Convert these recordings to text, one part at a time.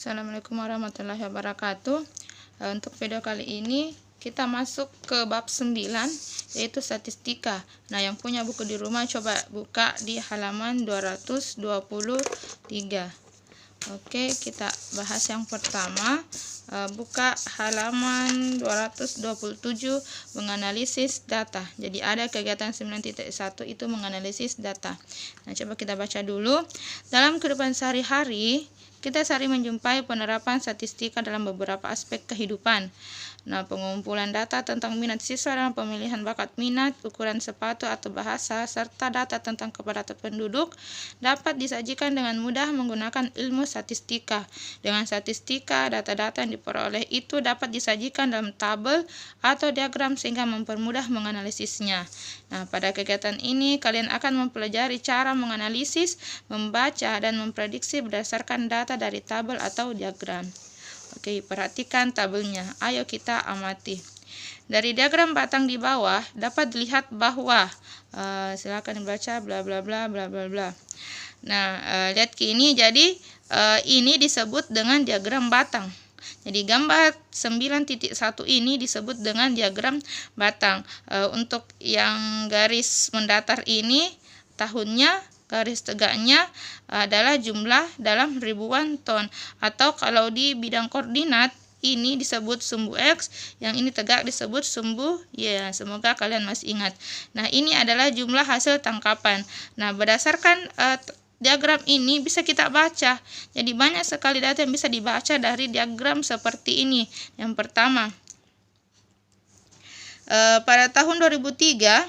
Assalamualaikum warahmatullahi wabarakatuh. Untuk video kali ini kita masuk ke bab 9, yaitu statistika. Nah, yang punya buku di rumah coba buka di halaman 223. Oke, kita bahas yang pertama. Buka halaman 227, menganalisis data. Jadi ada kegiatan 9.1 itu menganalisis data. Nah, coba kita baca dulu. Dalam kehidupan sehari-hari, kita sering menjumpai penerapan statistika dalam beberapa aspek kehidupan. Nah, pengumpulan data tentang minat siswa dalam pemilihan bakat minat, ukuran sepatu atau bahasa, serta data tentang kepadatan penduduk dapat disajikan dengan mudah menggunakan ilmu statistika. Dengan statistika, data-data yang diperoleh itu dapat disajikan dalam tabel atau diagram sehingga mempermudah menganalisisnya. Nah, pada kegiatan ini kalian akan mempelajari cara menganalisis, membaca, dan memprediksi berdasarkan data dari tabel atau diagram. Oke, perhatikan tabelnya. Ayo kita amati. Dari diagram batang di bawah dapat dilihat bahwa silakan dibaca bla bla bla bla bla bla. Nah, lihat ke ini. Jadi ini disebut dengan diagram batang. Jadi gambar 9.1 ini disebut dengan diagram batang. Untuk yang garis mendatar ini tahunnya, garis tegaknya adalah jumlah dalam ribuan ton, atau kalau di bidang koordinat ini disebut sumbu X, yang ini tegak disebut sumbu Y. Semoga kalian masih ingat. Nah, ini adalah jumlah hasil tangkapan. Nah, berdasarkan diagram ini bisa kita baca. Jadi banyak sekali data yang bisa dibaca dari diagram seperti ini. Yang pertama, pada tahun 2003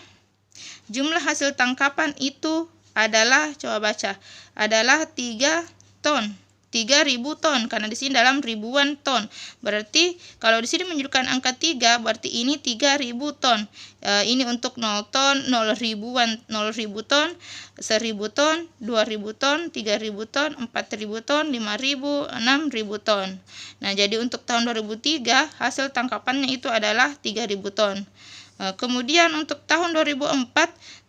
jumlah hasil tangkapan itu adalah, coba baca, adalah 3 ton. 3.000 ton, karena di sini dalam ribuan ton. Berarti kalau di sini menunjukkan angka 3, berarti ini 3.000 ton. Ini untuk 0 ton, 0 ribuan, 0.000 ton, 1.000 ton, 2.000 ton, 3.000 ton, 4.000 ton, 5.000, 6.000 ton. Nah, jadi untuk tahun 2003 hasil tangkapannya itu adalah 3.000 ton. Kemudian untuk tahun 2004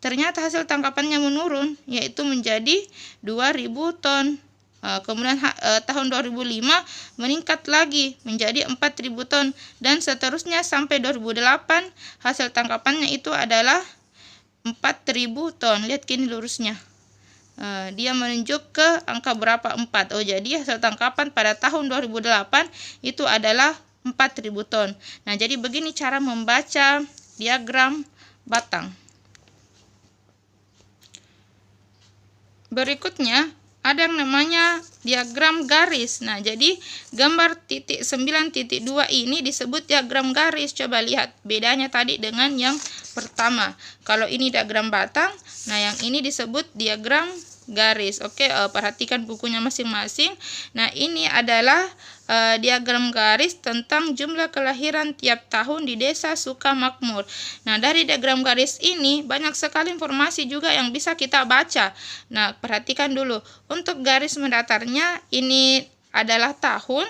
ternyata hasil tangkapannya menurun, yaitu menjadi 2.000 ton. Kemudian tahun 2005 meningkat lagi menjadi 4.000 ton, dan seterusnya sampai 2008 hasil tangkapannya itu adalah 4.000 ton. Lihat kini lurusnya. Dia menunjuk ke angka berapa? 4. Jadi hasil tangkapan pada tahun 2008 itu adalah 4.000 ton. Nah, jadi begini cara membaca diagram batang. Berikutnya ada yang namanya diagram garis. Nah, jadi gambar titik 9.2 ini disebut diagram garis. Coba lihat bedanya tadi dengan yang pertama. Kalau ini diagram batang, nah yang ini disebut diagram garis. Oke, perhatikan bukunya masing-masing. Nah, ini adalah diagram garis tentang jumlah kelahiran tiap tahun di Desa Sukamakmur. Nah, dari diagram garis ini banyak sekali informasi juga yang bisa kita baca. Nah, perhatikan dulu. Untuk garis mendatarnya ini adalah tahun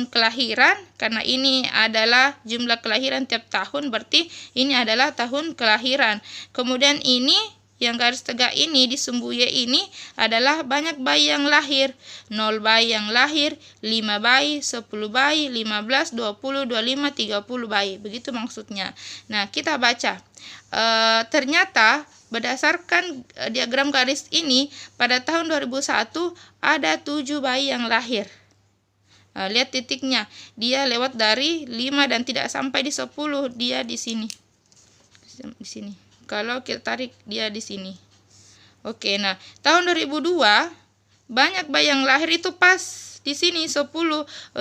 kelahiran, karena ini adalah jumlah kelahiran tiap tahun, berarti ini adalah tahun kelahiran. Kemudian ini yang garis tegak ini di sumbu Y ini adalah banyak bayi yang lahir. 0 bayi yang lahir, 5 bayi, 10 bayi, 15, 20, 25, 30 bayi. Begitu maksudnya. Nah, kita baca. Ternyata berdasarkan diagram garis ini pada tahun 2001 ada 7 bayi yang lahir. Lihat titiknya. Dia lewat dari 5 dan tidak sampai di 10. Dia di sini. Di sini. Kalau kita tarik dia di sini. Oke, nah tahun 2002 banyak bayi yang lahir itu pas di sini 10.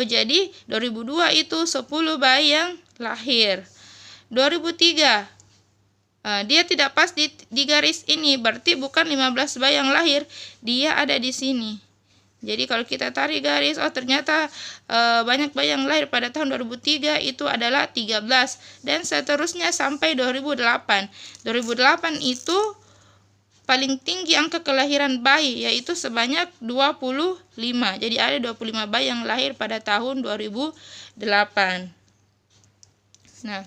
Jadi 2002 itu 10 bayi yang lahir. 2003 dia tidak pas di garis ini, berarti bukan 15 bayi yang lahir, dia ada di sini. Jadi kalau kita tarik garis, ternyata banyak bayi yang lahir pada tahun 2003 itu adalah 13, dan seterusnya sampai 2008. 2008 itu paling tinggi angka kelahiran bayi, yaitu sebanyak 25. Jadi ada 25 bayi yang lahir pada tahun 2008. Nah,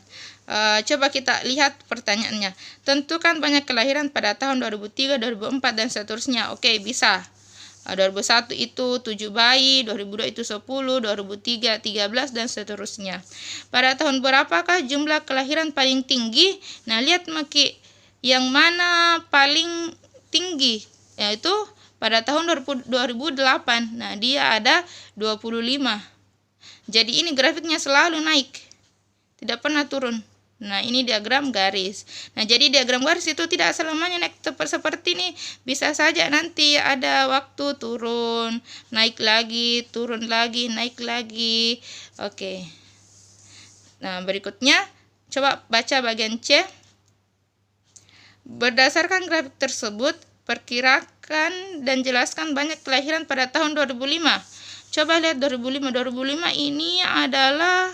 coba kita lihat pertanyaannya. Tentukan banyak kelahiran pada tahun 2003, 2004, dan seterusnya. Oke, bisa. 2001 itu 7 bayi, 2002 itu 10, 2003 13 dan seterusnya. Pada tahun berapakah jumlah kelahiran paling tinggi? Nah, lihat Maki yang mana paling tinggi, yaitu pada tahun 2008. Nah, dia ada 25. Jadi ini grafiknya selalu naik, tidak pernah turun. Nah, ini diagram garis. Nah, jadi diagram garis itu tidak selamanya naik tepat seperti ini. Bisa saja nanti ada waktu turun, naik lagi, turun lagi, naik lagi. Oke. Nah, berikutnya coba baca bagian C. Berdasarkan grafik tersebut, perkirakan dan jelaskan banyak kelahiran pada tahun 2005. Coba lihat 2005. 2005 ini adalah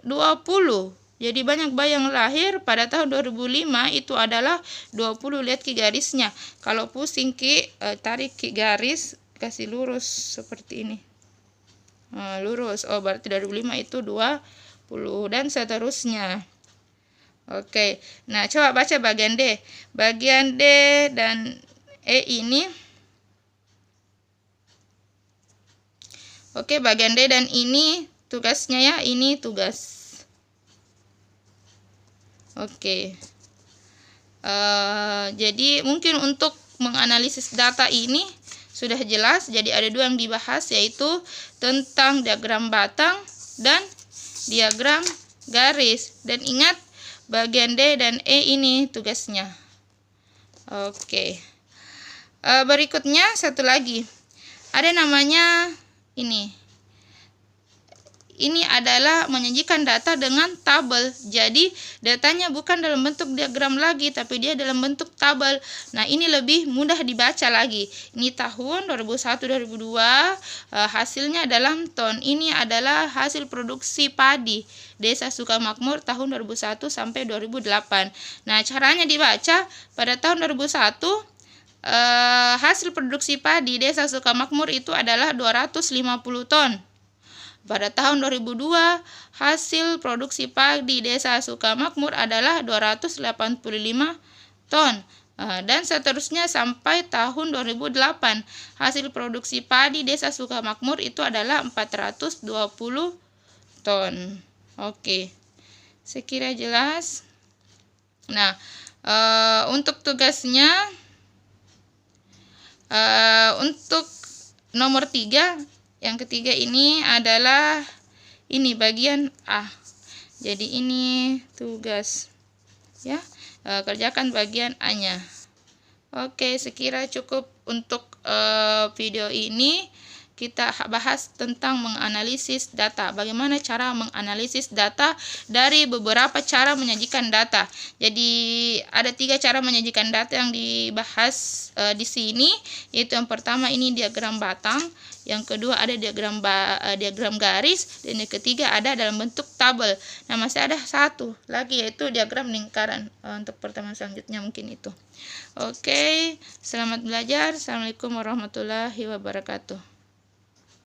20. Jadi banyak bayi yang lahir pada tahun 2005 itu adalah 20. Lihat Ki garisnya. Kalau pusing Ki, tarik Ki garis, kasih lurus seperti ini. Lurus. Oh, berarti 2005 itu 20 dan seterusnya. Oke. Nah, coba baca bagian D. Bagian D dan E ini. Oke, bagian D dan ini tugasnya ya, ini tugas. Oke. Jadi mungkin untuk menganalisis data ini sudah jelas. Jadi ada dua yang dibahas, yaitu tentang diagram batang dan diagram garis. Dan ingat bagian D dan E ini tugasnya. Oke. Berikutnya satu lagi. Ada namanya ini. Ini adalah menyajikan data dengan tabel. Jadi datanya bukan dalam bentuk diagram lagi, tapi dia dalam bentuk tabel. Nah, ini lebih mudah dibaca lagi. Ini tahun 2001-2002, hasilnya dalam ton. Ini adalah hasil produksi padi Desa Sukamakmur tahun 2001 sampai 2008. Nah, caranya dibaca pada tahun 2001. Hasil produksi padi Desa Sukamakmur itu adalah 250 ton. Pada tahun 2002, hasil produksi padi Desa Sukamakmur adalah 285 ton. Dan seterusnya sampai tahun 2008, hasil produksi padi Desa Sukamakmur itu adalah 420 ton. Oke, sekira jelas. Nah, untuk tugasnya, untuk nomor 3, yang ketiga ini adalah ini bagian A. Jadi ini tugas ya. Kerjakan bagian A-nya. Oke, sekira cukup untuk video ini. Kita bahas tentang menganalisis data. Bagaimana cara menganalisis data dari beberapa cara menyajikan data. Jadi ada 3 cara menyajikan data yang dibahas di sini. Yaitu yang pertama ini diagram batang, yang kedua ada diagram garis, dan yang ketiga ada dalam bentuk tabel. Nah, masih ada satu lagi yaitu diagram lingkaran. Untuk pertemuan selanjutnya mungkin itu. Oke, selamat belajar. Assalamualaikum warahmatullahi wabarakatuh.